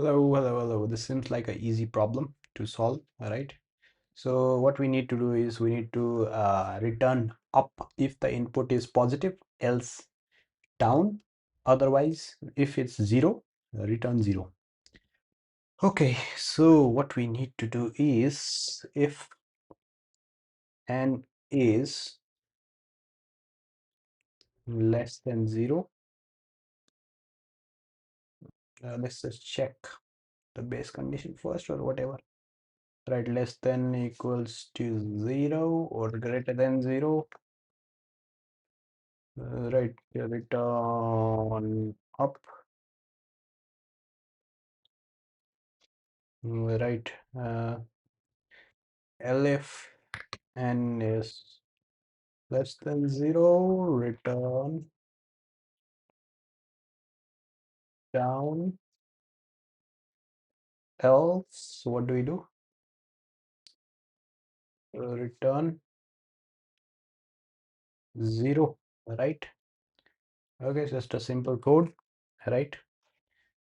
Hello. This seems like an easy problem to solve, all right? So what we need to do is we need to return up if the input is positive, else down. Otherwise, if it's zero, return zero. Okay, so what we need to do is if n is less than zero, let's just check the base condition first or whatever. Right, less than equals to 0 or greater than 0. Right, return up. Right, elif n is less than 0, return down. Else, what do we do? Return 0, right? Okay, just a simple code, right?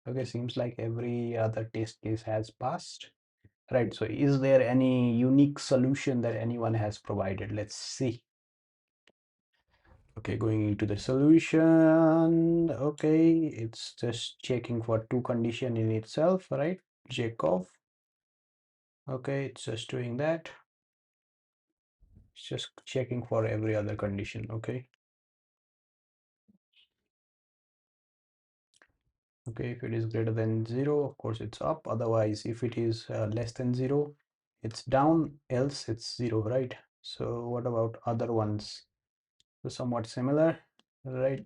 Okay, seems like every other test case has passed. Right, so is there any unique solution that anyone has provided? Let's see. Okay, going into the solution. Okay, it's just checking for two condition in itself, right? Jacob. Okay, it's just doing that. It's just checking for every other condition. Okay. Okay, if it is greater than 0, of course it's up. Otherwise, if it is less than 0, it's down, else it's 0, right? So what about other ones? So somewhat similar, right?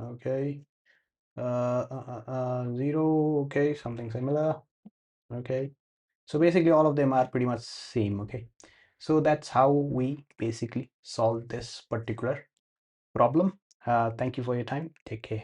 Okay. 0, okay, something similar. Okay. So basically all of them are pretty much same. Okay. So that's how we basically solve this particular problem. Thank you for your time. Take care.